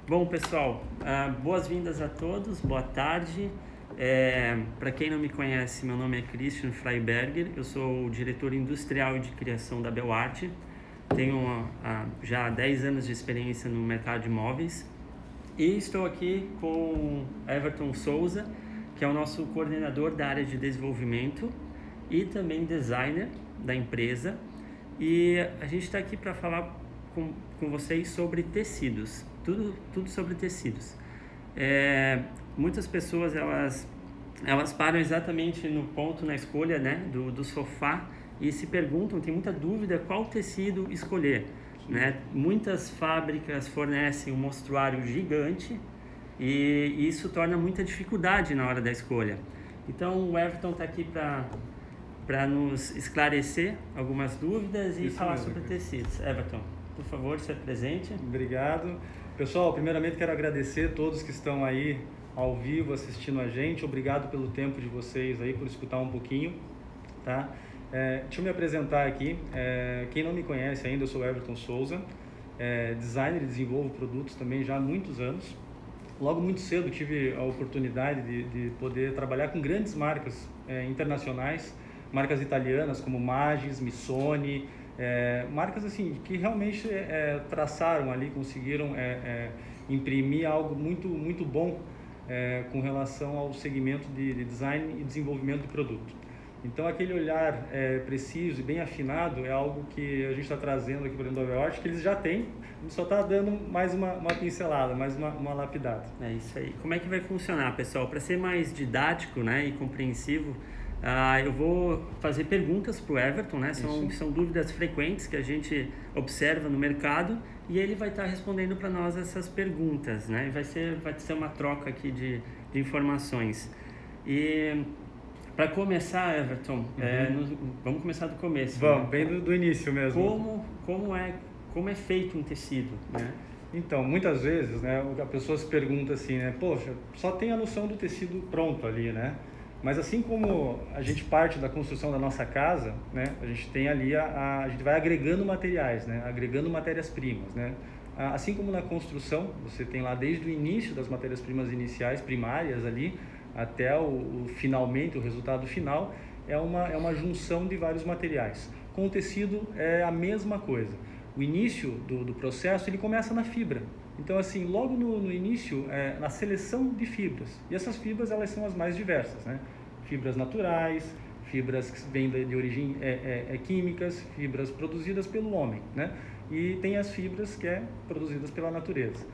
Bom, pessoal, boas-vindas a todos, boa tarde. Para quem não me conhece, meu nome é Christian Freiberger, eu sou o diretor industrial e de criação da Belarte. Tenho já 10 anos de experiência no mercado de imóveis e estou aqui com Everton Souza, que é o nosso coordenador da área de desenvolvimento e também designer da empresa. E a gente está aqui para falar com vocês sobre tecidos, tudo sobre tecidos. Muitas pessoas elas param exatamente no ponto na escolha, né, do sofá e se perguntam, tem muita dúvida qual tecido escolher, né? Muitas fábricas fornecem um mostruário gigante e isso torna muita dificuldade na hora da escolha. Então o Everton está aqui para nos esclarecer algumas dúvidas e falar sobre tecidos. Everton, por favor, se apresente. Obrigado. Pessoal, primeiramente quero agradecer a todos que estão aí ao vivo assistindo a gente. Obrigado pelo tempo de vocês aí, por escutar um pouquinho, tá? Deixa eu me apresentar aqui. Quem não me conhece ainda, eu sou Everton Souza, designer e desenvolvo produtos também já há muitos anos. Logo muito cedo tive a oportunidade de poder trabalhar com grandes marcas internacionais, marcas italianas como Magis, Missoni, marcas assim que realmente traçaram ali, conseguiram imprimir algo muito bom com relação ao segmento de design e desenvolvimento de produto. Então aquele olhar preciso e bem afinado é algo que a gente está trazendo aqui para dentro da Belarte, que eles já têm, a gente só está dando mais uma pincelada, mais uma lapidada. É isso aí. Como é que vai funcionar, pessoal? Para ser mais didático, né, e compreensivo, eu vou fazer perguntas para o Everton, né? São dúvidas frequentes que a gente observa no mercado e ele vai estar respondendo para nós essas perguntas, né? Vai ser uma troca aqui de informações. E para começar, Everton, vamos começar do começo. Vamos, né? bem do início mesmo. Como é feito um tecido, né? Então, muitas vezes, né, a pessoa se pergunta assim, né? Poxa, só tem a noção do tecido pronto ali, né? Mas assim como a gente parte da construção da nossa casa, né, a gente tem ali a gente vai agregando materiais, né, agregando matérias-primas, né. Assim como na construção, você tem lá desde o início das matérias-primas iniciais, primárias ali, até finalmente, o resultado final, é uma junção de vários materiais. Com o tecido é a mesma coisa. O início do processo, ele começa na fibra. Então, assim, logo no início, na seleção de fibras. E essas fibras, elas são as mais diversas, né? Fibras naturais, fibras que vêm de origem químicas, fibras produzidas pelo homem, né? E tem as fibras que produzidas pela natureza.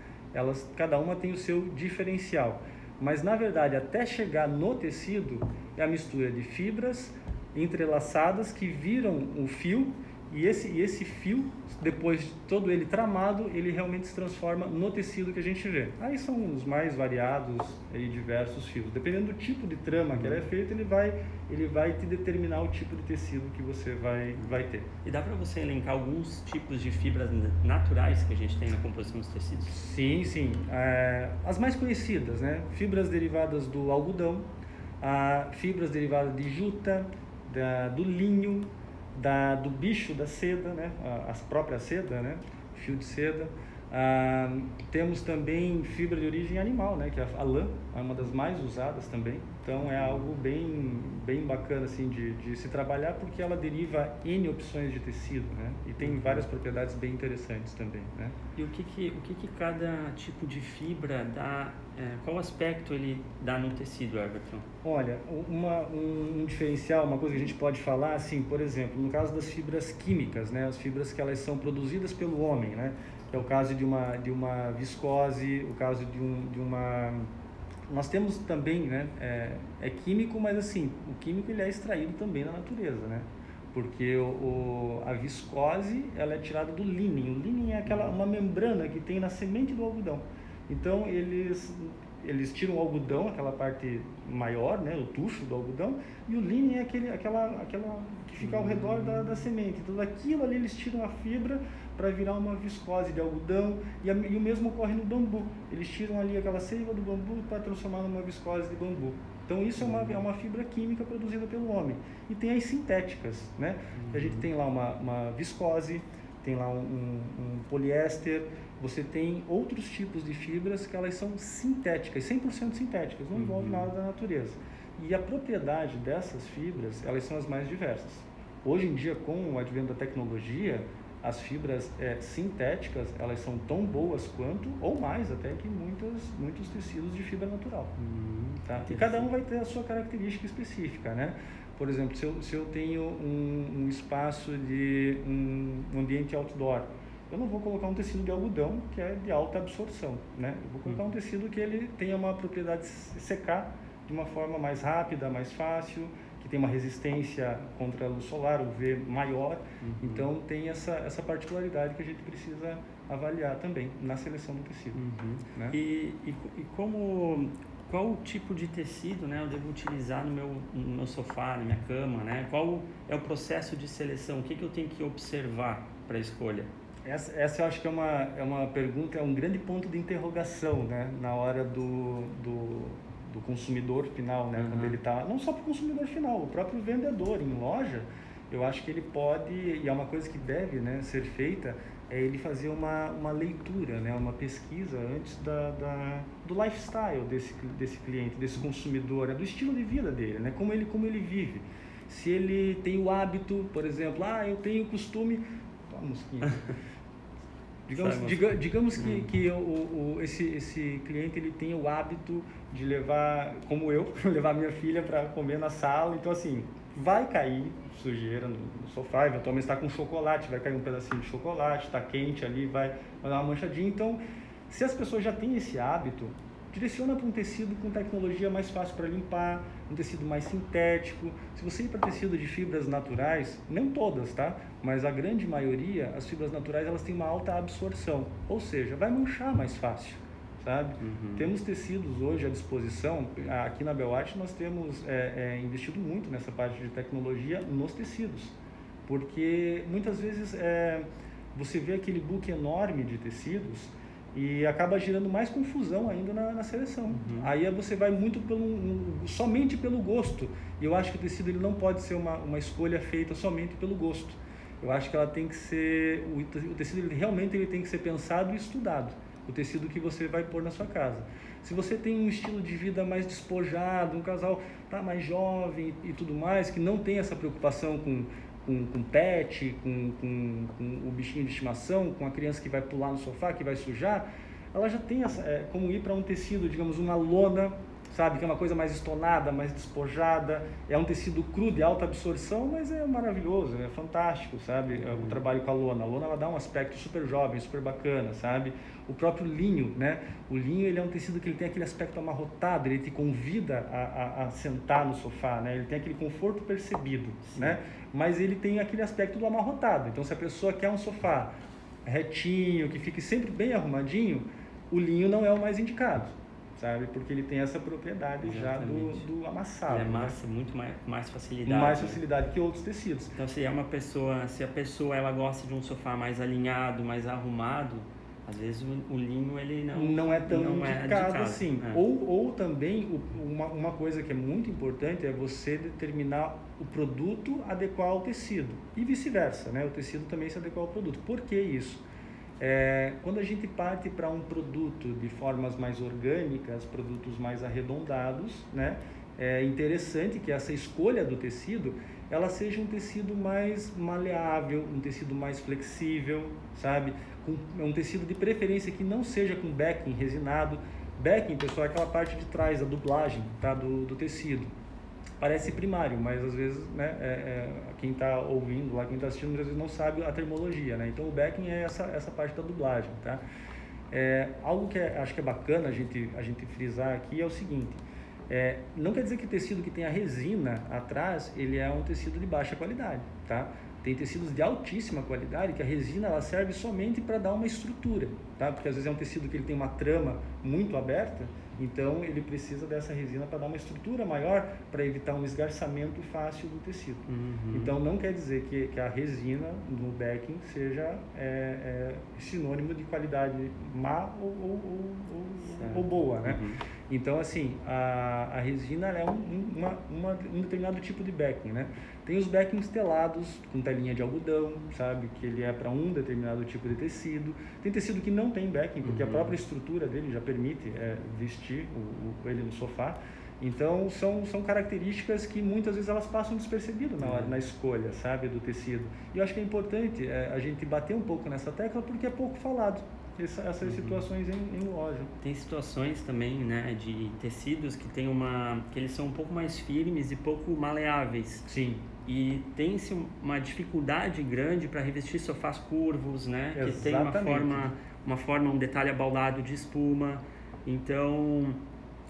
Cada uma tem o seu diferencial. Mas, na verdade, até chegar no tecido, é a mistura de fibras entrelaçadas que viram o fio. E esse fio, depois de todo ele tramado, ele realmente se transforma no tecido que a gente vê. Aí são os mais variados e diversos fios. Dependendo do tipo de trama que ela é feita, ele vai te determinar o tipo de tecido que você vai ter. E dá para você elencar alguns tipos de fibras naturais que a gente tem na composição dos tecidos? Sim. As mais conhecidas, né? Fibras derivadas do algodão, fibras derivadas de juta, do linho, do bicho da seda, né? As próprias seda, né? Fio de seda. Temos também fibra de origem animal, né? Que a lã é uma das mais usadas também. Então é algo bem bacana assim, de se trabalhar, porque ela deriva N opções de tecido, né? E tem várias propriedades bem interessantes também, né? E o que cada tipo de fibra dá, qual aspecto ele dá no tecido, Everton? Olha, um diferencial, uma coisa que a gente pode falar, assim, por exemplo, no caso das fibras químicas, né? As fibras que elas são produzidas pelo homem, né? Que é o caso de uma viscose, o caso de uma... Nós temos também, né? É químico, mas assim, o químico ele é extraído também na natureza, né? Porque a viscose, ela é tirada do línen. O línen é uma membrana que tem na semente do algodão. Então, eles tiram o algodão, aquela parte maior, né, o tucho do algodão, e o línen é aquela que fica ao redor da semente. Então, daquilo ali eles tiram a fibra para virar uma viscose de algodão, e o mesmo ocorre no bambu. Eles tiram ali aquela seiva do bambu para transformar numa viscose de bambu. Então isso é uma fibra química produzida pelo homem. E tem as sintéticas, né? A gente tem lá uma viscose, tem lá um poliéster, você tem outros tipos de fibras que elas são sintéticas, 100% sintéticas, não envolve nada da natureza. E a propriedade dessas fibras, elas são as mais diversas. Hoje em dia, com o advento da tecnologia, as fibras sintéticas, elas são tão boas quanto, ou mais até, que muitos tecidos de fibra natural. Tá? E cada um vai ter a sua característica específica, né? Por exemplo, se eu tenho um espaço de um ambiente outdoor, eu não vou colocar um tecido de algodão que é de alta absorção, né? Eu vou colocar um tecido que ele tenha uma propriedade de secar de uma forma mais rápida, mais fácil, que tem uma resistência contra a luz solar, UV maior. Então tem essa particularidade que a gente precisa avaliar também na seleção do tecido. Né? Qual o tipo de tecido, né, eu devo utilizar no meu sofá, na minha cama, né? Qual é o processo de seleção? O que eu tenho que observar para a escolha? Essa eu acho que é uma pergunta, é um grande ponto de interrogação, né, na hora do consumidor final, né, quando ele está, não só para o consumidor final, o próprio vendedor em loja, eu acho que ele pode, e é uma coisa que deve, né, ser feita, é ele fazer uma leitura, né, uma pesquisa antes do lifestyle desse cliente, desse consumidor, né, do estilo de vida dele, né, como ele vive. Se ele tem o hábito, por exemplo, eu tenho o costume... Toma, mosquinha. Digamos que esse cliente ele tem o hábito de levar, como eu, levar minha filha para comer na sala, então assim, vai cair sujeira no sofá, eventualmente está com chocolate, vai cair um pedacinho de chocolate, está quente ali, vai dar uma manchadinha. Então, se as pessoas já têm esse hábito, direciona para um tecido com tecnologia mais fácil para limpar, um tecido mais sintético. Se você ir para tecido de fibras naturais, não todas, tá? Mas a grande maioria, as fibras naturais, elas têm uma alta absorção, ou seja, vai manchar mais fácil, sabe? Temos tecidos hoje à disposição. Aqui na BelArt nós temos investido muito nessa parte de tecnologia nos tecidos, porque muitas vezes você vê aquele book enorme de tecidos e acaba gerando mais confusão ainda na seleção. Aí você vai muito somente pelo gosto, e eu acho que o tecido ele não pode ser uma escolha feita somente pelo gosto. Eu acho que ela tem que ser, o tecido realmente ele tem que ser pensado e estudado, o tecido que você vai pôr na sua casa. Se você tem um estilo de vida mais despojado, um casal mais jovem e tudo mais, que não tem essa preocupação com pet, com o bichinho de estimação, com a criança que vai pular no sofá, que vai sujar, ela já tem como ir para um tecido, digamos, uma lona, sabe, que é uma coisa mais estonada, mais despojada, é um tecido cru de alta absorção, mas é maravilhoso, é fantástico, sabe, o trabalho com a lona ela dá um aspecto super jovem, super bacana, sabe, o próprio linho, né, o linho ele é um tecido que ele tem aquele aspecto amarrotado, ele te convida a sentar no sofá, né, ele tem aquele conforto percebido, né, mas ele tem aquele aspecto do amarrotado. Então se a pessoa quer um sofá retinho, que fique sempre bem arrumadinho, o linho não é o mais indicado, sabe? Porque ele tem essa propriedade já do amassado. Ele é massa, né? Muito mais facilidade. Mais facilidade que outros tecidos. Então se a pessoa ela gosta de um sofá mais alinhado, mais arrumado, às vezes o linho ele não é tão indicado assim. Ou também uma coisa que é muito importante é você determinar o produto adequar ao tecido e vice-versa, né? O tecido também se adequar ao produto. Por que isso? Quando a gente parte para um produto de formas mais orgânicas, produtos mais arredondados, né? É interessante que essa escolha do tecido ela seja um tecido mais maleável, um tecido mais flexível, sabe? Um tecido de preferência que não seja com backing resinado. Backing, pessoal, é aquela parte de trás, a dublagem, tá? do tecido. Parece primário, mas às vezes, né, quem está ouvindo lá, quem está assistindo, às vezes não sabe a termologia, né? Então o backing é essa parte da dublagem, tá? Algo que acho que é bacana a gente frisar aqui é o seguinte: não quer dizer que o tecido que tem a resina atrás, ele é um tecido de baixa qualidade, tá? Tem tecidos de altíssima qualidade que a resina ela serve somente para dar uma estrutura, tá? Porque às vezes é um tecido que ele tem uma trama muito aberta, então ele precisa dessa resina para dar uma estrutura maior, para evitar um esgarçamento fácil do tecido. Então não quer dizer que a resina no backing seja sinônimo de qualidade má ou boa, né? Então assim, a resina é um determinado tipo de backing, né? Tem os backings telados com telinha de algodão, sabe? Que ele é para um determinado tipo de tecido. Tem tecido que não tem backing, porque a própria estrutura dele já permite vestir ele no sofá. Então, são características que muitas vezes elas passam despercebidas na escolha, sabe, do tecido. E eu acho que é importante a gente bater um pouco nessa tecla, porque é pouco falado essas situações em loja. Tem situações também, né, de tecidos que que eles são um pouco mais firmes e pouco maleáveis. Sim. E tem-se uma dificuldade grande para revestir sofás curvos, né, Exatamente. que tem um detalhe abaulado de espuma. Então,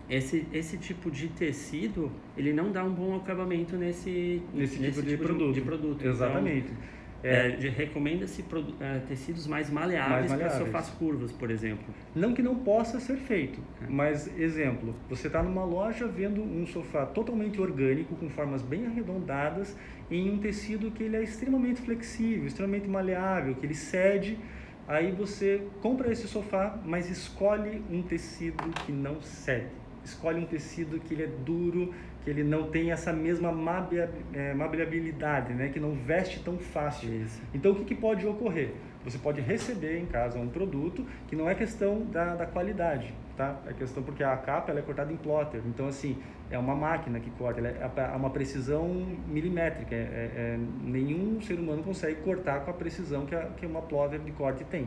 esse tipo de tecido, ele não dá um bom acabamento nesse tipo de produto. Exatamente. Então, recomenda-se tecidos mais maleáveis para sofás curvos, por exemplo. Não que não possa ser feito, mas, exemplo, você está numa loja vendo um sofá totalmente orgânico, com formas bem arredondadas, em um tecido que ele é extremamente flexível, extremamente maleável, que ele cede. Aí você compra esse sofá, mas escolhe um tecido que não cede. Escolhe um tecido que ele é duro, que ele não tem essa mesma maleabilidade, né? Que não veste tão fácil. Isso. Então, o que pode ocorrer? Você pode receber em casa um produto que não é questão da qualidade, tá? É questão porque a capa ela é cortada em plotter. Então, assim, é uma máquina que corta, ela é uma precisão milimétrica. Nenhum ser humano consegue cortar com a precisão que uma plotter de corte tem.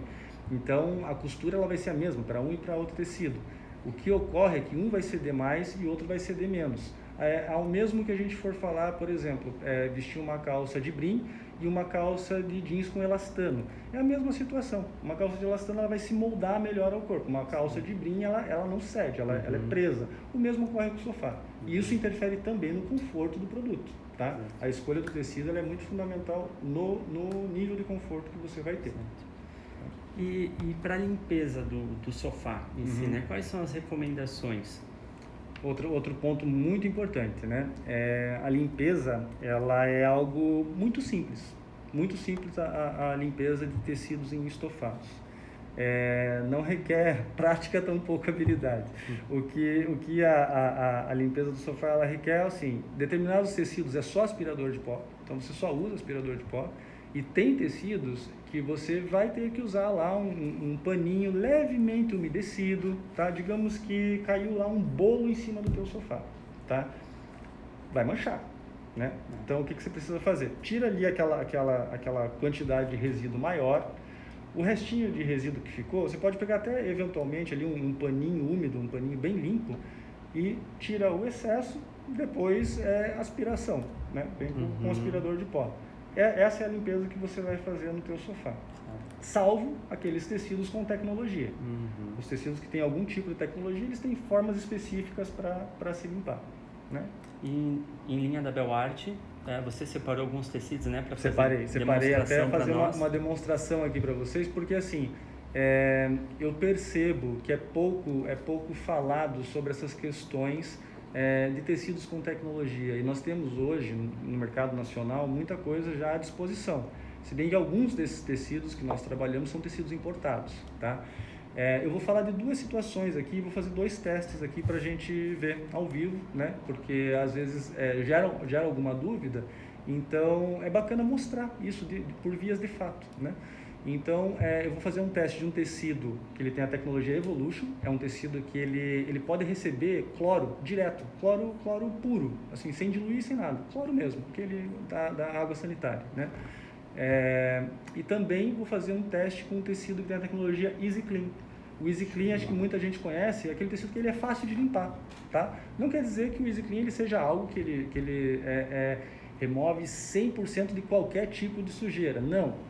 Então, a costura ela vai ser a mesma para um e para outro tecido. O que ocorre é que um vai ceder mais e outro vai ceder menos. Ao mesmo que a gente for falar, por exemplo, vestir uma calça de brim e uma calça de jeans com elastano. É a mesma situação. Uma calça de elastano ela vai se moldar melhor ao corpo. Uma calça de brim ela não cede, ela é presa. O mesmo ocorre com o sofá. E isso interfere também no conforto do produto. Tá? A escolha do tecido ela é muito fundamental no nível de conforto que você vai ter. E para a limpeza do sofá em si, né? Quais são as recomendações? Outro ponto muito importante, né? A limpeza, ela é algo muito simples a limpeza de tecidos em estofados. Não requer prática, tão pouca habilidade. O que a limpeza do sofá ela requer, assim, determinados tecidos é só aspirador de pó, então você só usa aspirador de pó. E tem tecidos que você vai ter que usar lá um paninho levemente umedecido, tá? Digamos que caiu lá um bolo em cima do teu sofá, tá? Vai manchar, né? Então, o que você precisa fazer? Tira ali aquela quantidade de resíduo maior. O restinho de resíduo que ficou, você pode pegar até, eventualmente, ali um paninho úmido, um paninho bem limpo, e tira o excesso, depois aspiração, né? Vem com aspirador de pó. Essa é a limpeza que você vai fazer no teu sofá. Salvo aqueles tecidos com tecnologia. Os tecidos que têm algum tipo de tecnologia, eles têm formas específicas para se limpar, né? Em linha da Belarte, você separou alguns tecidos, né? Separei até fazer uma demonstração aqui para vocês, porque assim, eu percebo que é pouco falado sobre essas questões de tecidos com tecnologia, e nós temos hoje no mercado nacional muita coisa já à disposição, se bem que alguns desses tecidos que nós trabalhamos são tecidos importados, tá? Eu vou falar de duas situações aqui, vou fazer 2 testes aqui para a gente ver ao vivo, né? Porque às vezes gera alguma dúvida, então é bacana mostrar isso por vias de fato, né? Então, eu vou fazer um teste de um tecido que ele tem a tecnologia Evolution. É um tecido que ele pode receber cloro direto, cloro puro, assim, sem diluir, sem nada, cloro mesmo, que ele da água sanitária, né? E também vou fazer um teste com um tecido que tem a tecnologia Easy Clean. O Easy Clean, acho que muita gente conhece, é aquele tecido que ele é fácil de limpar, tá? Não quer dizer que o Easy Clean ele seja algo que ele remove 100% de qualquer tipo de sujeira, não.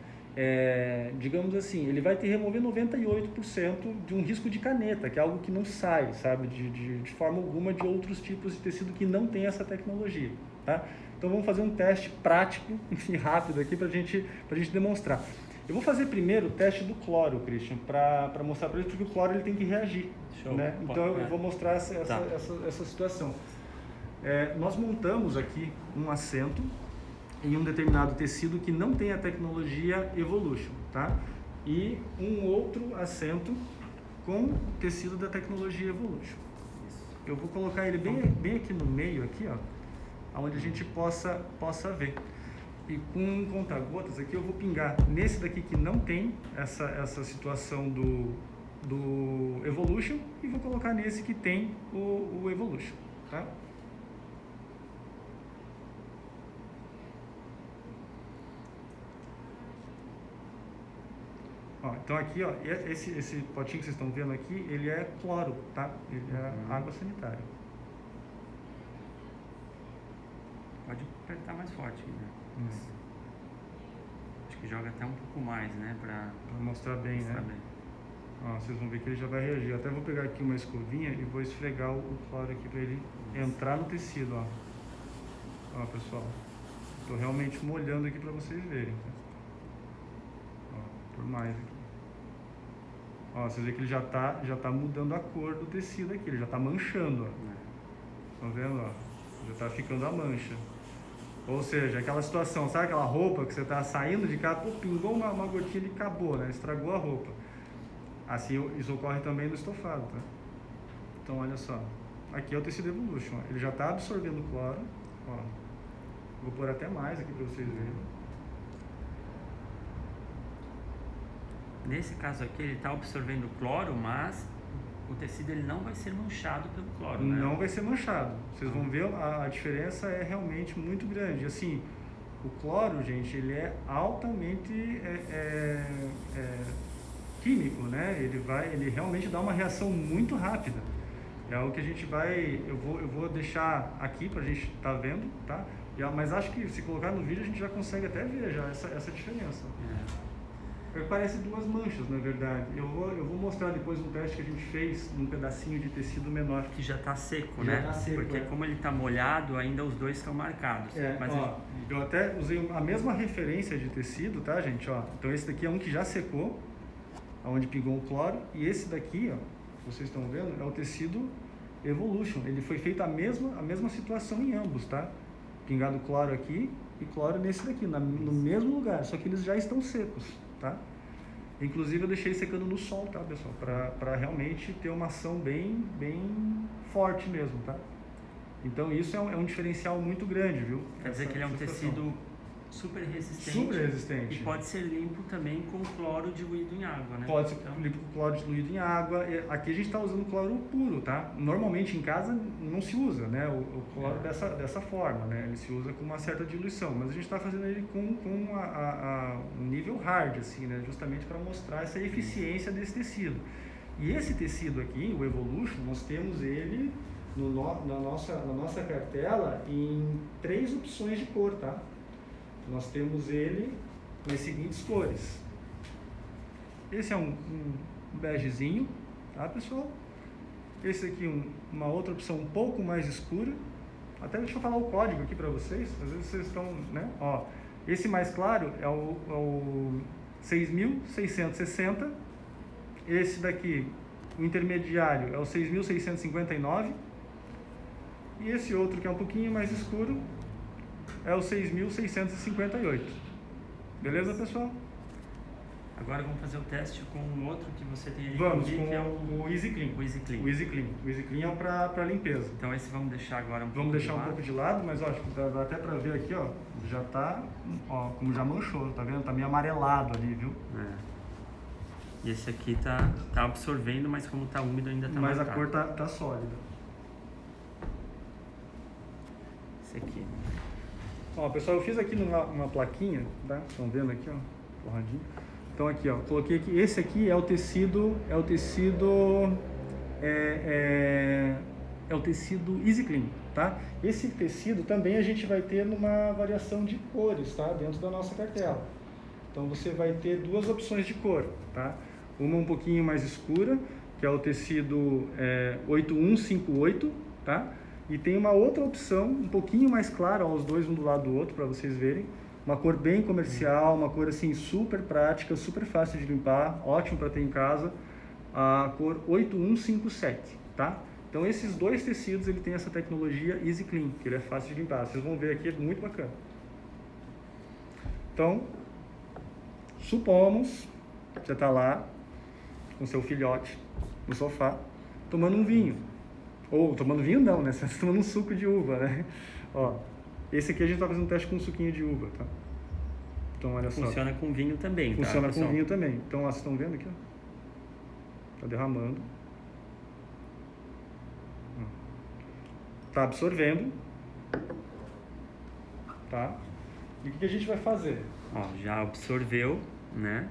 Digamos assim, ele vai te remover 98% de um risco de caneta, que é algo que não sai, sabe, de forma alguma de outros tipos de tecido que não tem essa tecnologia, tá? Então vamos fazer um teste prático e rápido aqui para a gente demonstrar. Eu vou fazer primeiro o teste do cloro, Christian, para mostrar para eles, porque o cloro ele tem que reagir, né? Então eu vou mostrar essa situação. Nós montamos aqui um assento em um determinado tecido que não tem a tecnologia Evolution, tá? E um outro assento com tecido da tecnologia Evolution. Eu vou colocar ele bem aqui no meio, aqui, ó, onde a gente possa ver. E com um conta-gotas aqui eu vou pingar nesse daqui que não tem essa situação do Evolution e vou colocar nesse que tem o Evolution, tá? Ó, então aqui, ó, esse potinho que vocês estão vendo aqui, ele é cloro, tá? Ele é água sanitária. Pode apertar mais forte, né? Acho que joga até um pouco mais, né? Pra mostrar bem, mostrar né? bem. Ó, vocês vão ver que ele já vai reagir. Eu até vou pegar aqui uma escovinha e vou esfregar o cloro aqui para ele entrar no tecido, ó. Ó, pessoal. Tô realmente molhando aqui para vocês verem. Ó, por mais aqui. Ó, vocês veem que ele já tá mudando a cor do tecido aqui, ele já tá manchando, ó. Estão vendo, ó? Já tá ficando a mancha. Ou seja, aquela situação, sabe aquela roupa que você tá saindo de casa, pô, pingou uma gotinha e acabou, né? Estragou a roupa. Assim, isso ocorre também no estofado, tá? Então, olha só. Aqui é o tecido Evolution, ó. Ele já está absorvendo cloro, ó. Vou pôr até mais aqui para vocês verem. Nesse caso aqui, ele está absorvendo cloro, mas o tecido ele não vai ser manchado pelo cloro, né? Não vai ser manchado. Vocês vão ver, a diferença é realmente muito grande. Assim, o cloro, gente, ele é altamente químico, né? Ele realmente dá uma reação muito rápida. É algo que a gente vai, eu vou deixar aqui pra gente estar vendo, tá? Mas acho que se colocar no vídeo a gente já consegue até ver já essa diferença. Parece duas manchas, na verdade. Eu vou mostrar depois um teste que a gente fez num pedacinho de tecido menor. Que já está seco, Já né? tá seco, porque como ele está molhado, ainda os dois estão marcados. Mas ó, eu até usei a mesma referência de tecido, tá, gente? Ó, então esse daqui é um que já secou, onde pingou o cloro, e esse daqui, ó, vocês estão vendo, é o tecido Evolution. Ele foi feito a mesma situação em ambos, tá? Pingado cloro aqui e cloro nesse daqui, no mesmo lugar, só que eles já estão secos, tá? Inclusive eu deixei secando no sol, tá, pessoal? Para realmente ter uma ação bem forte mesmo, tá? Então isso é um diferencial muito grande, viu? Quer dizer que ele é um tecido super resistente. Super resistente. E pode ser limpo também com cloro diluído em água, né? Pode ser limpo com cloro diluído em água. Aqui a gente está usando cloro puro, tá? Normalmente em casa não se usa, né? O cloro dessa forma, né? Ele se usa com uma certa diluição, mas a gente está fazendo ele com um nível hard, assim, né? Justamente para mostrar essa eficiência desse tecido. E esse tecido aqui, o Evolution, nós temos ele na nossa cartela em 3 opções de cor, tá? Nós temos ele nas seguintes cores. Esse é um begezinho, tá, pessoal? Esse aqui uma outra opção um pouco mais escura. Até deixa eu falar o código aqui para vocês. Às vezes vocês estão, né? Ó, esse mais claro é o 6.660. Esse daqui, o intermediário, é o 6.659. E esse outro que é um pouquinho mais escuro é o 6.658. Beleza, pessoal? Agora vamos fazer o teste com um outro que você tem ali. Vamos, que é o Easy Clean. O Easy Clean. O Easy Clean. O Easy Clean é para limpeza. Então esse vamos deixar agora um pouco de lado. Vamos deixar um pouco de lado, mas ó, acho que dá até para ver aqui, ó. Já tá, ó, como já manchou, tá vendo? Tá meio amarelado ali, viu? E esse aqui tá absorvendo, mas como tá úmido ainda tá mais. Mas marcado. a cor tá sólida. Esse aqui. Ó, pessoal, eu fiz aqui uma plaquinha, tá? Estão vendo aqui, ó, forradinho. Então aqui, ó, coloquei aqui, esse aqui é o tecido Easy Clean, tá? Esse tecido também a gente vai ter numa variação de cores, tá? Dentro da nossa cartela. Então você vai ter 2 opções de cor, tá? Uma um pouquinho mais escura, que é o tecido 8158, tá? E tem uma outra opção, um pouquinho mais clara, ó, os dois um do lado do outro, para vocês verem. Uma cor bem comercial, uma cor assim super prática, super fácil de limpar, ótimo para ter em casa. A cor 8157, tá? Então esses 2 tecidos, ele tem essa tecnologia Easy Clean, que ele é fácil de limpar. Vocês vão ver aqui, é muito bacana. Então, supomos, você está lá com seu filhote no sofá, tomando um vinho. Ou tomando vinho não, né? Você está tomando um suco de uva, né? Ó, esse aqui a gente está fazendo um teste com um suquinho de uva, tá? Então, olha só. Funciona com vinho também, tá, Funciona com pessoal? vinho também. Então, ó, vocês estão vendo aqui, ó? Tá derramando. Tá absorvendo. Tá? E o que a gente vai fazer? Ó, já absorveu, né?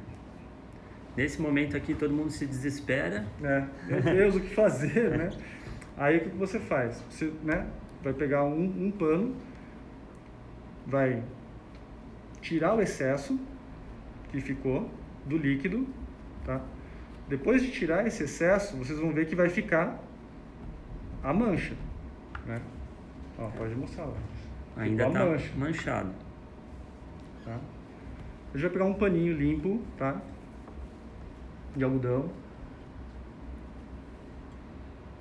Nesse momento aqui todo mundo se desespera. Meu Deus, o que fazer, né? Aí o que você faz? Você, né, vai pegar um pano, vai tirar o excesso que ficou do líquido, tá? Depois de tirar esse excesso, vocês vão ver que vai ficar a mancha, né? Ó, pode mostrar lá. Ainda tá manchado. Tá? Eu já vou pegar um paninho limpo, tá? De algodão.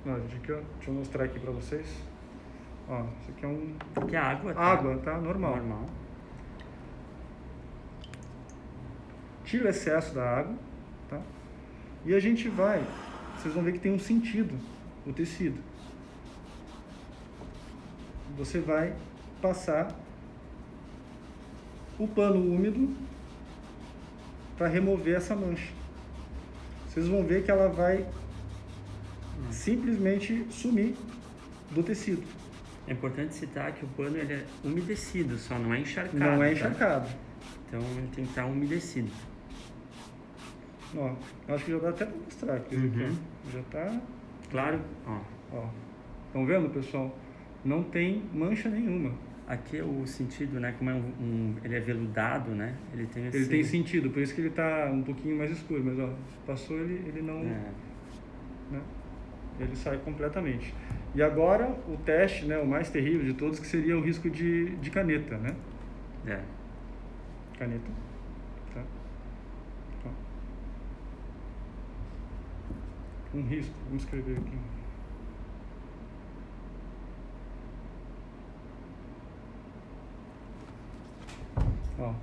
Não, gente, aqui, ó, deixa eu mostrar aqui pra vocês. Ó, isso aqui é um... Aqui é água, tá? Água, tá? Normal. Tira o excesso da água, tá? E a gente vai... Vocês vão ver que tem um sentido o tecido. Você vai passar o pano úmido para remover essa mancha. Vocês vão ver que ela vai simplesmente sumir do tecido. É importante citar que o pano ele é umedecido, só não é encharcado. Não é tá? encharcado. Então ele tem que estar umedecido. Ó, acho que já dá até para mostrar aqui. Já tá... Claro, ó. Estão vendo, pessoal? Não tem mancha nenhuma. Aqui é o sentido, né? Como é ele é veludado, né? Ele tem esse... Ele tem sentido, por isso que ele tá um pouquinho mais escuro, mas ó, passou ele não... É. Né? Ele sai completamente. E agora o teste, né, o mais terrível de todos, que seria o risco de caneta, né? Caneta. Tá? Ó. Um risco, vamos escrever aqui. Ó,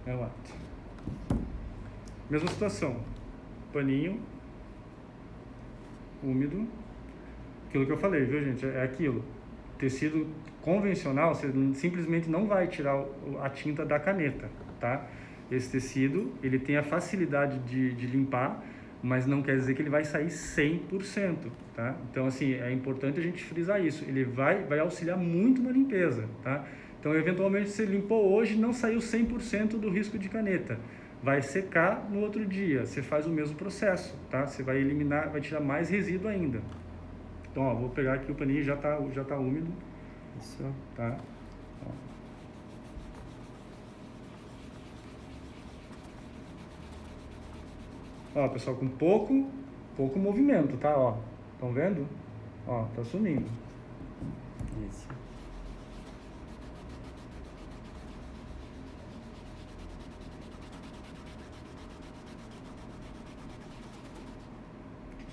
é o ato. Mesma situação. Paninho úmido. Aquilo que eu falei, viu, gente? É aquilo. Tecido convencional, você simplesmente não vai tirar a tinta da caneta, tá? Esse tecido, ele tem a facilidade de limpar, mas não quer dizer que ele vai sair 100%, tá? Então, assim, é importante a gente frisar isso. Ele vai auxiliar muito na limpeza, tá? Então, eventualmente, você limpou hoje, não saiu 100% do risco de caneta. Vai secar no outro dia, você faz o mesmo processo, tá? Você vai eliminar, vai tirar mais resíduo ainda. Então, ó, vou pegar aqui o paninho, já tá úmido. Isso. Tá? Ó, pessoal, com pouco movimento, tá? Ó, estão vendo? Ó, tá sumindo. Isso.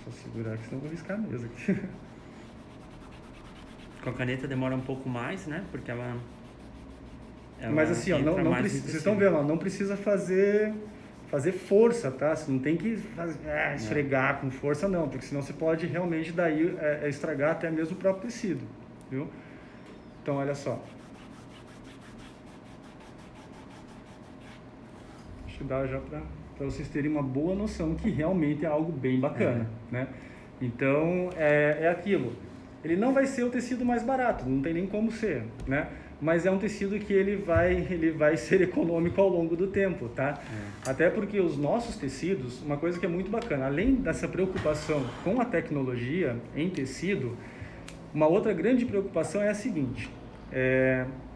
Só segurar aqui, senão eu vou riscar a mesa aqui. Com a caneta demora um pouco mais, né? Porque ela mas assim, ó, não precisa, vocês estão vendo, ó, não precisa fazer força, tá? Você não tem que esfregar com força, não, porque senão você pode realmente daí estragar até mesmo o próprio tecido, viu? Então, olha só. Acho que dá já para vocês terem uma boa noção que realmente é algo bem bacana, né? Então, é aquilo. Ele não vai ser o tecido mais barato, não tem nem como ser, né? Mas é um tecido que ele vai ser econômico ao longo do tempo, tá? Até porque os nossos tecidos, uma coisa que é muito bacana, além dessa preocupação com a tecnologia em tecido, uma outra grande preocupação é a seguinte: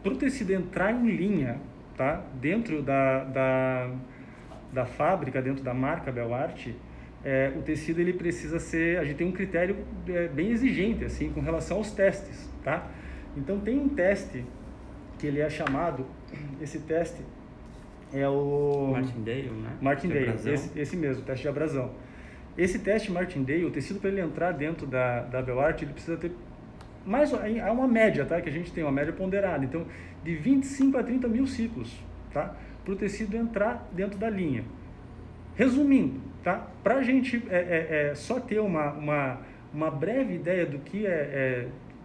para o tecido entrar em linha, tá? Dentro da fábrica, dentro da marca BelArt, o tecido ele precisa ser, a gente tem um critério bem exigente assim com relação aos testes, tá? Então tem um teste que ele é chamado, esse teste é o Martindale, né? Martindale, esse mesmo, teste de abrasão. Esse teste Martindale, o tecido para ele entrar dentro da BelArt, ele precisa ter mais, é uma média, tá? Que a gente tem uma média ponderada, então de 25 a 30 mil ciclos, tá? Para o tecido entrar dentro da linha. Resumindo, tá? Para a gente só ter uma breve ideia do que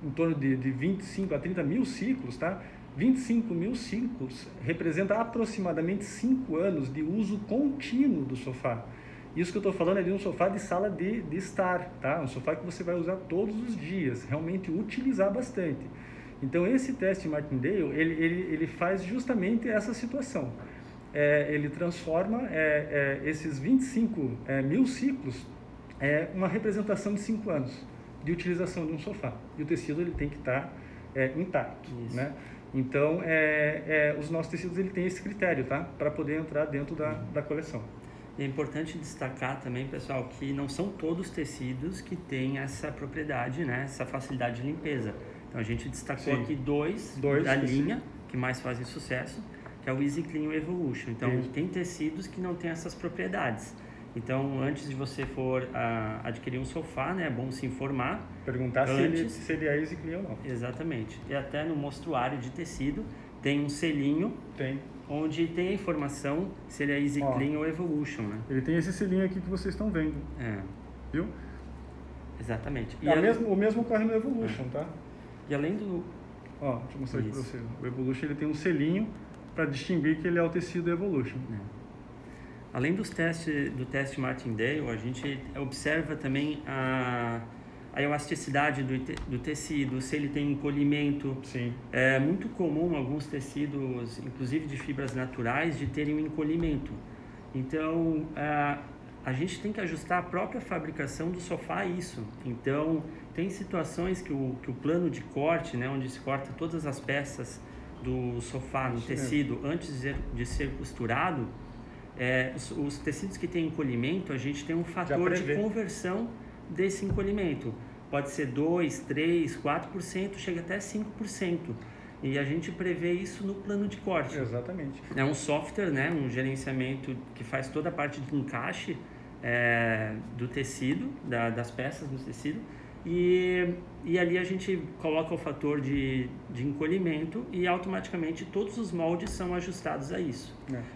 em torno de 25 a 30 mil ciclos, tá? 25 mil ciclos representa aproximadamente 5 anos de uso contínuo do sofá. Isso que eu estou falando é de um sofá de sala de estar, tá? Um sofá que você vai usar todos os dias, realmente utilizar bastante. Então, esse teste Martindale, ele faz justamente essa situação. Ele transforma esses 25 mil ciclos uma representação de 5 anos de utilização de um sofá. E o tecido ele tem que estar intacto, né? Então, os nossos tecidos ele tem esse critério, tá? Para poder entrar dentro da coleção. E é importante destacar também, pessoal, que não são todos os tecidos que têm essa propriedade, né? Essa facilidade de limpeza. Então, a gente destacou aqui dois da linha que mais fazem sucesso, que é o Easy Clean e o Evolution. Então, tem tecidos que não têm essas propriedades. Então, antes de você for adquirir um sofá, né, é bom se informar. Perguntar se ele é Easy Clean ou não. Exatamente. E até no mostruário de tecido tem um selinho onde tem a informação se ele é Easy Clean ou Evolution, né? Ele tem esse selinho aqui que vocês estão vendo. Viu? Exatamente. E o mesmo ocorre no Evolution, tá? E além do... Deixa eu mostrar aqui para você. O Evolution ele tem um selinho para distinguir que ele é o tecido Evolution. Além do teste Martindale, a gente observa também a elasticidade do tecido, se ele tem encolhimento. Sim. É muito comum alguns tecidos, inclusive de fibras naturais, de terem um encolhimento. Então, a gente tem que ajustar a própria fabricação do sofá a isso. Então, tem situações que o plano de corte, né, onde se corta todas as peças do sofá no tecido antes de ser costurado, os tecidos que têm encolhimento, a gente tem um fator de conversão desse encolhimento. Pode ser 2%, 3%, 4%, chega até 5%. E a gente prevê isso no plano de corte. Exatamente. É um software, né, um gerenciamento que faz toda a parte de encaixe do tecido, das peças do tecido. E ali a gente coloca o fator de encolhimento e automaticamente todos os moldes são ajustados a isso.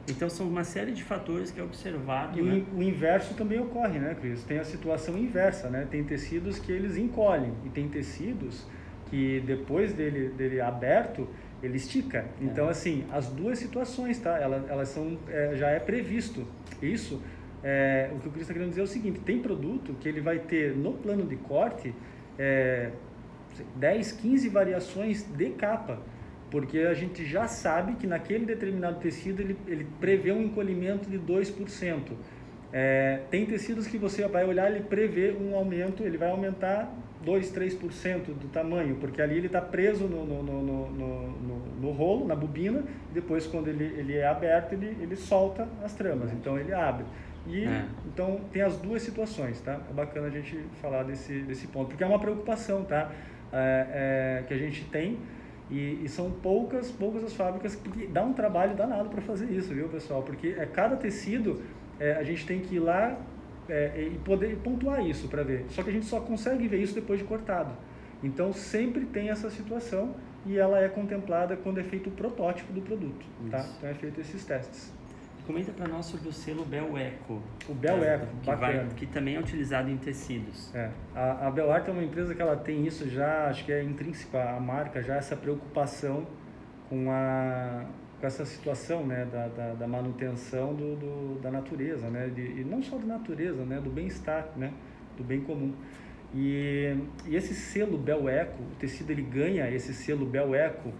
Então são uma série de fatores que é observado. E o inverso também ocorre, né, Cris? Tem a situação inversa, né? Tem tecidos que eles encolhem e tem tecidos que depois dele aberto, ele estica. Então, assim, as duas situações, tá? Elas são, já é previsto. Isso, o que o Cris está querendo dizer é o seguinte, tem produto que ele vai ter no plano de corte 10, 15 variações de capa, porque a gente já sabe que naquele determinado tecido ele prevê um encolhimento de 2%. Tem tecidos que você vai olhar, ele prevê um aumento, ele vai aumentar 2, 3% do tamanho, porque ali ele está preso no rolo, na bobina, e depois quando ele é aberto, ele solta as tramas, então ele abre. Então tem as duas situações, tá? É bacana a gente falar desse ponto, porque é uma preocupação, tá? Que a gente tem e são poucas as fábricas, porque dá um trabalho danado para fazer isso, viu, pessoal? Porque cada tecido a gente tem que ir lá e poder pontuar isso para ver. Só que a gente só consegue ver isso depois de cortado. Então sempre tem essa situação e ela é contemplada quando é feito o protótipo do produto, tá? Então é feito esses testes. Comenta para nós sobre o selo Bel-Eco. O Bel-Eco, que também é utilizado em tecidos. A Belart é uma empresa que ela tem isso já, acho que é intrínseco à marca, já essa preocupação com essa situação, né, da manutenção da natureza, né, e não só da natureza, né, do bem-estar, né, do bem comum. E esse selo Bel-Eco, o tecido ele ganha esse selo Bel-Eco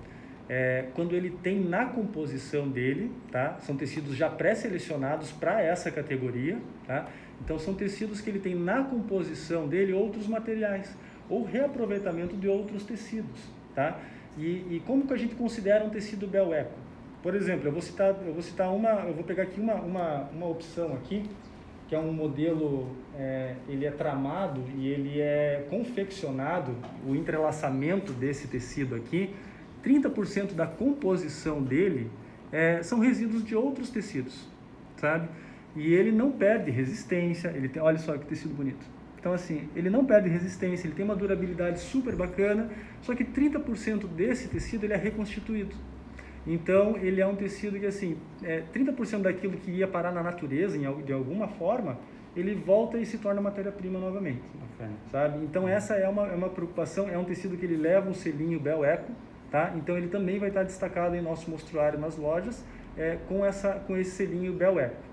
quando ele tem na composição dele, tá? São tecidos já pré-selecionados para essa categoria, tá? Então são tecidos que ele tem na composição dele outros materiais ou reaproveitamento de outros tecidos, tá? E como que a gente considera um tecido Bel-Eco? Por exemplo, eu vou pegar aqui uma opção aqui, que é um modelo, ele é tramado e ele é confeccionado, o entrelaçamento desse tecido aqui, 30% da composição dele são resíduos de outros tecidos, sabe? E ele não perde resistência, olha só que tecido bonito. Então assim, ele não perde resistência, ele tem uma durabilidade super bacana, só que 30% desse tecido ele é reconstituído. Então ele é um tecido que assim, 30% daquilo que ia parar na natureza de alguma forma, ele volta e se torna matéria-prima novamente, sabe? Então essa é uma preocupação, é um tecido que ele leva um selinho Bel-Eco, tá? Então ele também vai estar destacado em nosso mostruário nas lojas, com esse selinho Bel Eco.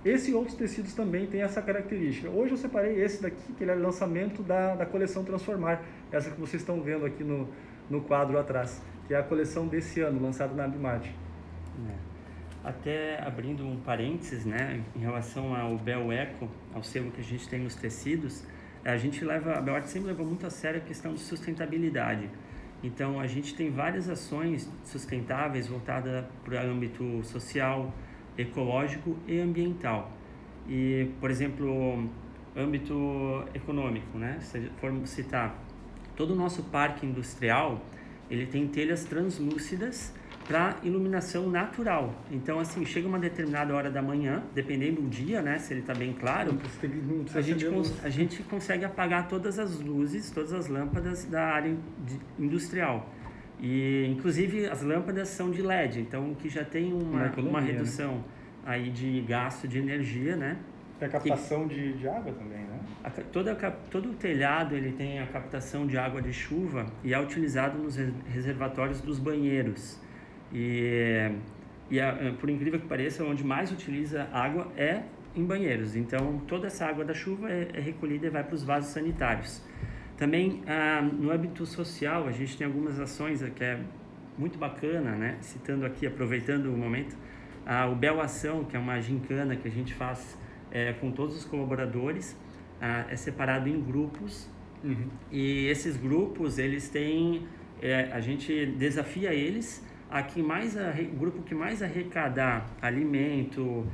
Esse e outros tecidos também têm essa característica. Hoje eu separei esse daqui, que ele é o lançamento da coleção Transformar, essa que vocês estão vendo aqui no quadro atrás, que é a coleção desse ano, lançada na Abimate. Até abrindo um parênteses, né, em relação ao Bel Eco, ao selo que a gente tem nos tecidos, a Bel Arte sempre levou muito a sério a questão de sustentabilidade. Então, a gente tem várias ações sustentáveis voltadas para o âmbito social, ecológico e ambiental. E, por exemplo, âmbito econômico, né? Se formos citar, todo o nosso parque industrial, ele tem telhas translúcidas para iluminação natural. Então, assim, chega uma determinada hora da manhã, dependendo do dia, né, se ele está bem claro, a gente consegue apagar todas as luzes, todas as lâmpadas da área industrial. E, inclusive, as lâmpadas são de LED, então que já tem uma redução, né, aí de gasto de energia, né? Tem a captação de água também, né? Todo o telhado ele tem a captação de água de chuva e é utilizado nos reservatórios dos banheiros. Por incrível que pareça, onde mais utiliza água é em banheiros. Então, toda essa água da chuva é recolhida e vai para os vasos sanitários. Também, no âmbito social, a gente tem algumas ações que é muito bacana, né? Citando aqui, aproveitando o momento, o Bel Ação, que é uma gincana que a gente faz com todos os colaboradores, é separado em grupos. Uhum. E esses grupos, eles têm... a gente desafia eles o grupo que mais arrecadar alimento,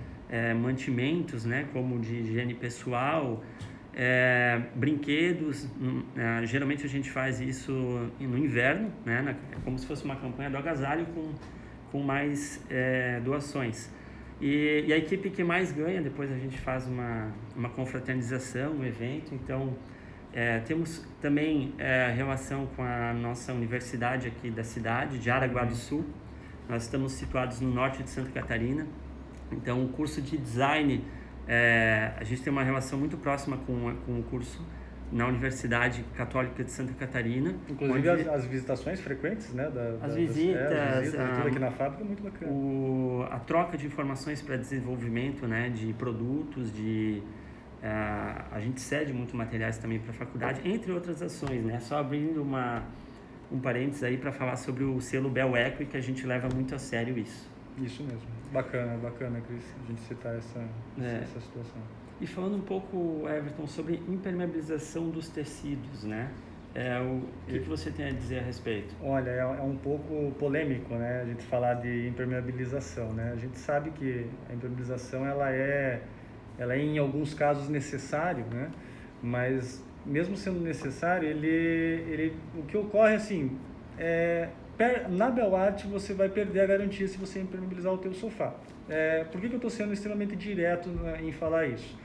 mantimentos, né, como de higiene pessoal, brinquedos, geralmente a gente faz isso no inverno, né, como se fosse uma campanha do agasalho com mais doações. E a equipe que mais ganha, depois a gente faz uma confraternização, um evento. Então, temos também relação com a nossa universidade aqui da cidade, de Araguá do Sul. Nós estamos situados no norte de Santa Catarina. Então, o curso de design, a gente tem uma relação muito próxima com o curso na Universidade Católica de Santa Catarina. Inclusive as visitações frequentes, né? As visitas, tudo aqui na fábrica é muito bacana. A troca de informações para desenvolvimento, né, de produtos, a gente cede muito materiais também para a faculdade, entre outras ações, né? Só abrindo um parênteses aí para falar sobre o selo Bel Eco, e que a gente leva muito a sério isso. Isso mesmo. Bacana, Cris, a gente citar essa situação. E falando um pouco, Everton, sobre impermeabilização dos tecidos, né? O que você tem a dizer a respeito? Olha, é um pouco polêmico, né, a gente falar de impermeabilização, né? A gente sabe que a impermeabilização ela é em alguns casos necessário, né? Mas mesmo sendo necessário, o que ocorre assim, na Bel Arte você vai perder a garantia se você impermeabilizar o teu sofá. Por que eu estou sendo extremamente direto em falar isso?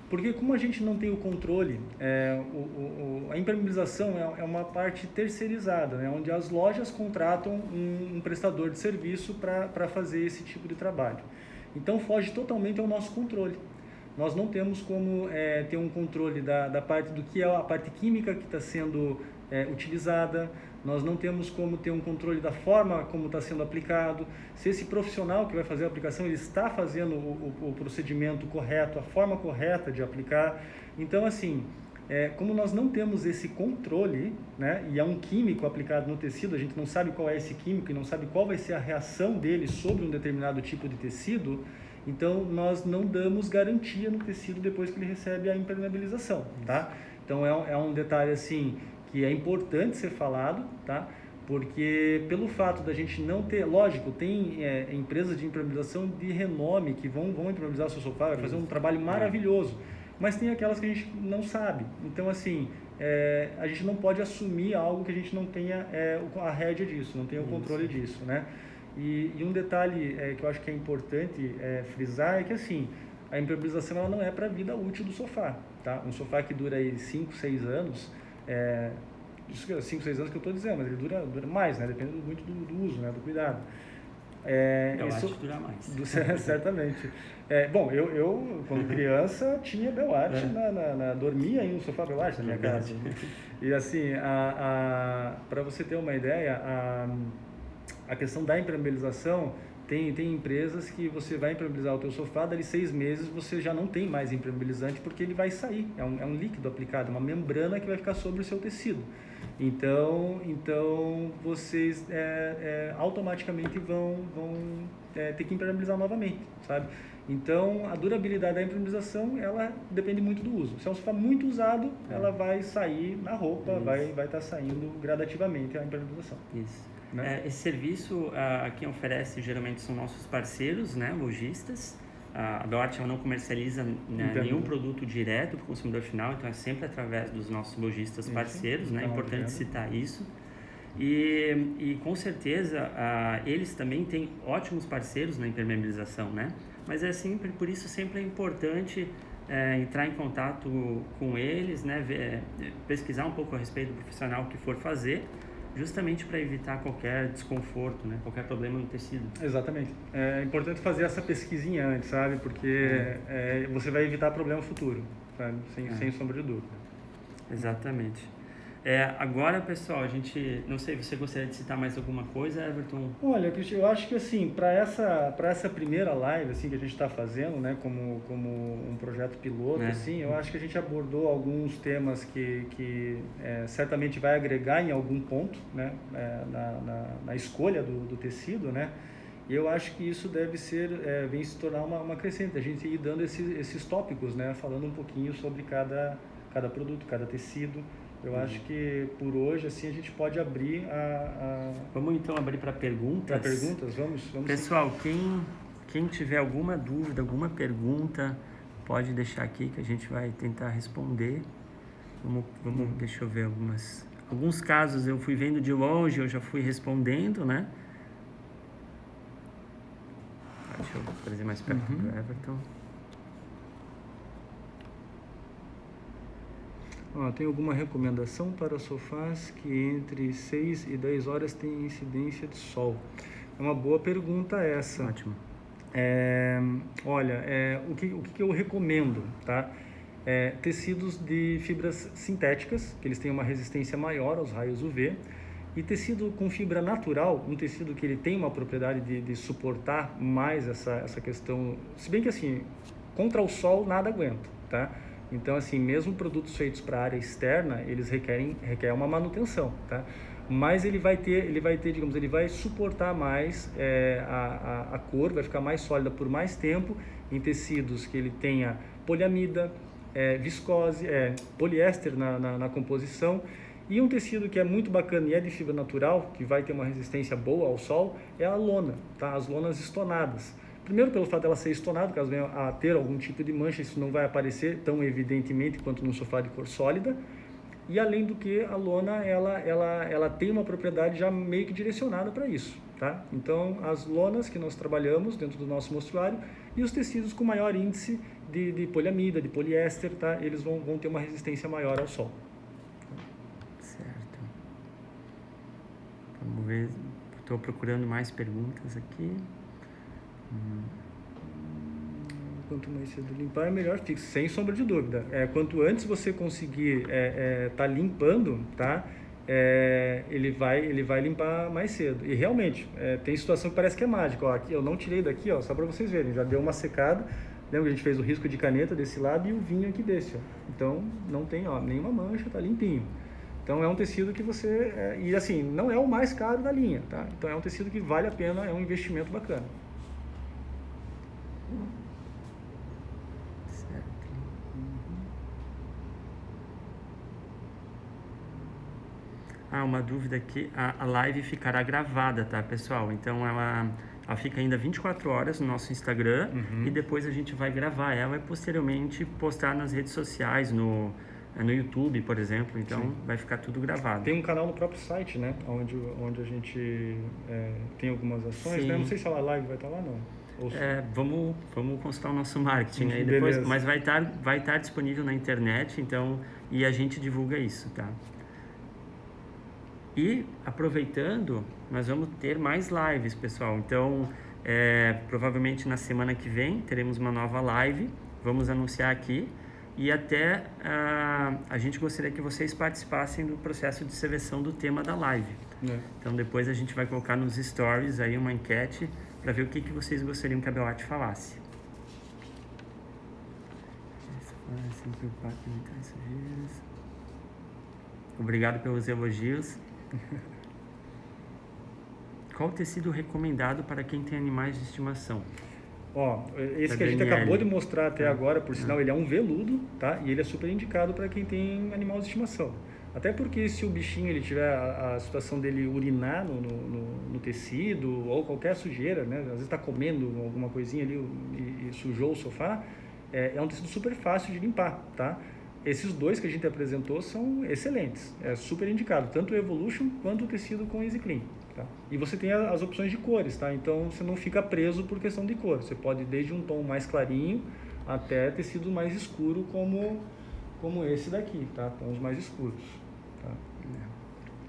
Porque como a gente não tem o controle, a impermeabilização é uma parte terceirizada, né? Onde as lojas contratam um prestador de serviço para fazer esse tipo de trabalho. Então foge totalmente ao nosso controle. Nós não temos como ter um controle da parte do que é a parte química que está sendo utilizada. Nós não temos como ter um controle da forma como está sendo aplicado, se esse profissional que vai fazer a aplicação ele está fazendo o procedimento correto, a forma correta de aplicar. Então, assim, como nós não temos esse controle, né, e é um químico aplicado no tecido, a gente não sabe qual é esse químico e não sabe qual vai ser a reação dele sobre um determinado tipo de tecido, então nós não damos garantia no tecido depois que ele recebe a impermeabilização, tá? Então é um detalhe assim que é importante ser falado, tá? Porque pelo fato da gente não ter, lógico, tem empresas de impermeabilização de renome que vão impermeabilizar o seu sofá, vai fazer um trabalho maravilhoso, mas tem aquelas que a gente não sabe. Então assim, a gente não pode assumir algo que a gente não tenha a rédea disso, não tenha o controle disso, né? E um detalhe que eu acho que é importante frisar é que assim, a impermeabilização ela não é para a vida útil do sofá, tá? Um sofá que dura aí 5, 6 anos, 5, 6 anos que eu estou dizendo, mas ele dura mais, né? Depende muito do uso, né? Do cuidado. Eu acho que dura mais. Certamente. Bom, eu quando criança tinha Bel Arte, dormia em um sofá Bel Arte na minha casa. E assim, para você ter uma ideia, a questão da impermeabilização, tem empresas que você vai impermeabilizar o teu sofá, dali 6 meses você já não tem mais impermeabilizante porque ele vai sair, é um líquido aplicado, uma membrana que vai ficar sobre o seu tecido. Então vocês automaticamente vão ter que impermeabilizar novamente, sabe? Então a durabilidade da impermeabilização, ela depende muito do uso. Se é um sofá muito usado, ela vai sair na roupa, vai estar saindo gradativamente a impermeabilização. Isso. Né? Esse serviço quem oferece geralmente são nossos parceiros, né, lojistas. A Belart não comercializa nenhum produto direto para o consumidor final, então é sempre através dos nossos lojistas parceiros, né? É importante citar isso. E com certeza eles também têm ótimos parceiros na impermeabilização, né? Mas por isso sempre é importante entrar em contato com eles, né? Pesquisar um pouco a respeito do profissional que for fazer, justamente para evitar qualquer desconforto, né? Qualquer problema no tecido. Exatamente. É importante fazer essa pesquisinha antes, sabe? Porque você vai evitar problema futuro, sabe? Sem sombra de dúvida. Exatamente. Agora, pessoal, não sei, você gostaria de citar mais alguma coisa, Everton? Olha, Cristian, eu acho que assim, para essa primeira live assim que a gente está fazendo, né, como um projeto piloto, assim, eu acho que a gente abordou alguns temas que certamente vai agregar em algum ponto, né, na escolha do tecido, né. E eu acho que isso deve vem se tornar uma crescente, a gente ir dando esses tópicos, né, falando um pouquinho sobre cada produto, cada tecido. Eu acho que por hoje assim a gente pode abrir Vamos então abrir para perguntas. Para perguntas, vamos. Pessoal, quem tiver alguma dúvida, alguma pergunta, pode deixar aqui que a gente vai tentar responder. Deixa eu ver alguns casos eu fui vendo de longe, eu já fui respondendo, né? Deixa eu trazer mais perto do Everton. Tem alguma recomendação para sofás que entre 6 e 10 horas tem incidência de sol? É uma boa pergunta essa. Ótimo. O que eu recomendo, tá? Tecidos de fibras sintéticas, que eles têm uma resistência maior aos raios UV, e tecido com fibra natural, um tecido que ele tem uma propriedade de suportar mais essa questão, se bem que assim, contra o sol nada aguenta, tá? Então, assim, mesmo produtos feitos para a área externa, eles requerem uma manutenção, tá? Mas ele vai ter, digamos, ele vai suportar mais a cor, vai ficar mais sólida por mais tempo em tecidos que ele tenha poliamida, viscose, poliéster na composição. E um tecido que é muito bacana e é de fibra natural, que vai ter uma resistência boa ao sol, é a lona, tá? As lonas estonadas. Primeiro, pelo fato dela ser estonada, caso venha a ter algum tipo de mancha, isso não vai aparecer tão evidentemente quanto num sofá de cor sólida. E além do que, a lona, ela tem uma propriedade já meio que direcionada para isso, tá? Então, as lonas que nós trabalhamos dentro do nosso mostruário e os tecidos com maior índice de poliamida, de poliéster, tá? Eles vão ter uma resistência maior ao sol. Certo. Vamos ver, estou procurando mais perguntas aqui. Quanto mais cedo limpar, melhor fica, sem sombra de dúvida. Quanto antes você conseguir tá limpando, tá? Ele vai limpar mais cedo. E realmente, tem situação que parece que é mágica. Ó, aqui, eu não tirei daqui, ó, só para vocês verem. Já deu uma secada. Lembra que a gente fez o risco de caneta desse lado e o vinho aqui desse, ó. Então, não tem nenhuma mancha, tá limpinho. Então, é um tecido que você... e assim, não é o mais caro da linha, tá? Então, é um tecido que vale a pena, é um investimento bacana. Certo. Uma dúvida aqui, a live ficará gravada, tá, pessoal? Então ela fica ainda 24 horas no nosso Instagram e depois a gente vai gravar ela e posteriormente postar nas redes sociais, no YouTube, por exemplo. Então vai ficar tudo gravado. Tem um canal no próprio site, né? Onde a gente tem algumas ações, né? Não sei se a live vai estar lá, não. Vamos consultar o nosso marketing aí depois, mas vai estar disponível na internet, então, e a gente divulga isso, tá? E aproveitando, nós vamos ter mais lives, pessoal. Então, provavelmente na semana que vem teremos uma nova live. Vamos anunciar aqui. e até a gente gostaria que vocês participassem do processo de seleção do tema da live. Então depois a gente vai colocar nos stories aí uma enquete para ver o que vocês gostariam que a BeOart falasse. Obrigado pelos elogios. Qual o tecido recomendado para quem tem animais de estimação? Ó, esse que a gente acabou de mostrar até agora, por sinal, ele é um veludo, tá? E ele é super indicado para quem tem animal de estimação. Até porque se o bichinho ele tiver a situação dele urinar no tecido ou qualquer sujeira, né? Às vezes está comendo alguma coisinha ali e sujou o sofá, é um tecido super fácil de limpar, tá? Esses dois que a gente apresentou são excelentes, é super indicado, tanto o Evolution quanto o tecido com Easy Clean. Tá? E você tem as opções de cores, tá? Então você não fica preso por questão de cor. Você pode ir desde um tom mais clarinho até tecido mais escuro como esse daqui, tá? Tons mais escuros. Tá?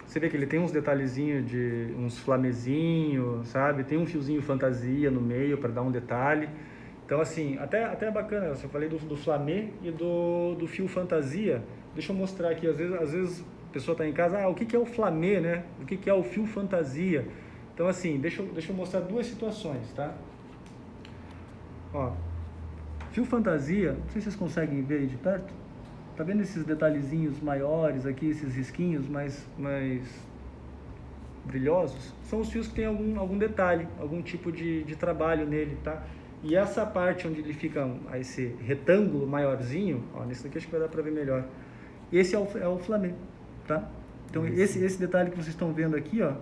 Você vê que ele tem uns detalhezinhos de uns flamezinhos, sabe? Tem um fiozinho fantasia no meio para dar um detalhe. Então assim, até é bacana, eu falei do flamê e do fio fantasia. Deixa eu mostrar aqui, às vezes a pessoa está em casa, o que é o flamê, né? O que é o fio fantasia? Então assim, deixa eu mostrar duas situações, tá? Ó, fio fantasia, não sei se vocês conseguem ver aí de perto. Tá vendo esses detalhezinhos maiores aqui, esses risquinhos mais brilhosos? São os fios que tem algum detalhe, algum tipo de trabalho nele, tá? E essa parte onde ele fica, esse retângulo maiorzinho, ó, nesse daqui acho que vai dar para ver melhor. Esse é o flamê, tá? Então esse detalhe que vocês estão vendo aqui, ó,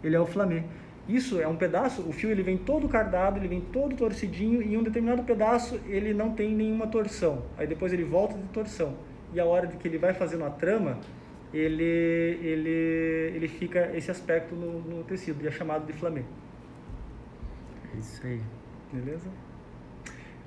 ele é o flamê. Isso é um pedaço, o fio ele vem todo cardado, ele vem todo torcidinho e em um determinado pedaço ele não tem nenhuma torção. Aí depois ele volta de torção. E a hora que ele vai fazendo a trama, ele fica esse aspecto no tecido e é chamado de flamê. Isso aí. Beleza?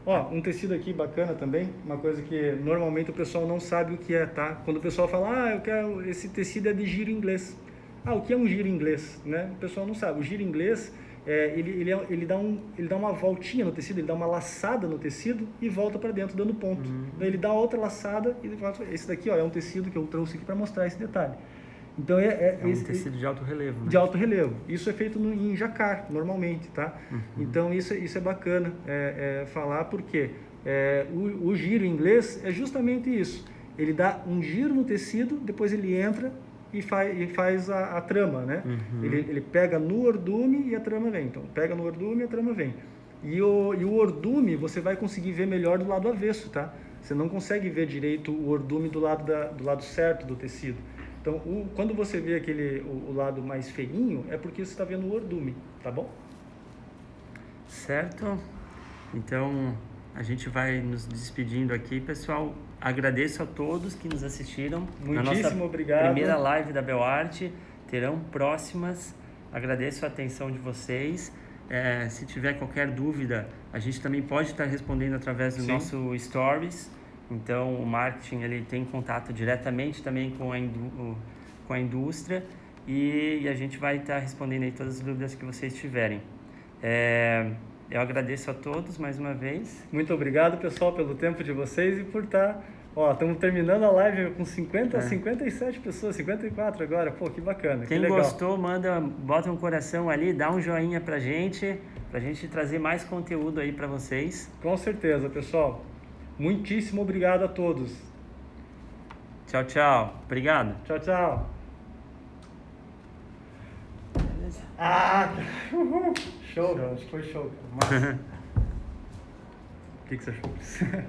Ó, um tecido aqui bacana também, uma coisa que normalmente o pessoal não sabe o que é, tá? Quando o pessoal fala, eu quero, esse tecido é de giro inglês. O que é um giro inglês, né? O pessoal não sabe. O giro inglês, ele dá uma voltinha no tecido, ele dá uma laçada no tecido e volta para dentro, dando ponto. Daí ele dá outra laçada e esse daqui, ó, é um tecido que eu trouxe aqui para mostrar esse detalhe. Então é um tecido de alto relevo, né? De alto relevo. Isso é feito em jacquard, normalmente, tá? Então isso é bacana falar porque o giro inglês é justamente isso. Ele dá um giro no tecido, depois ele entra e faz a trama, né? Ele pega no ordume e a trama vem. Então pega no ordume e a trama vem. E o ordume você vai conseguir ver melhor do lado avesso, tá? Você não consegue ver direito o ordume do lado certo do tecido. Então, quando você vê o lado mais feinho, é porque você está vendo o ordume, tá bom? Certo. Então, a gente vai nos despedindo aqui, pessoal. Agradeço a todos que nos assistiram. Muitíssimo obrigado. Primeira live da BeOart. Terão próximas. Agradeço a atenção de vocês. Se tiver qualquer dúvida, a gente também pode estar respondendo através do nosso Stories. Então, o marketing ele tem contato diretamente também com a indústria e a gente vai estar respondendo aí todas as dúvidas que vocês tiverem. Eu agradeço a todos mais uma vez. Muito obrigado, pessoal, pelo tempo de vocês e por estar... estamos terminando a live com 57 pessoas, 54 agora. Pô, que bacana, Quem que legal. gostou, bota um coração ali, dá um joinha pra gente trazer mais conteúdo aí pra vocês. Com certeza, pessoal. Muitíssimo obrigado a todos. Tchau, tchau. Obrigado. Tchau, tchau. Beleza. Show, acho que foi show. O que você achou?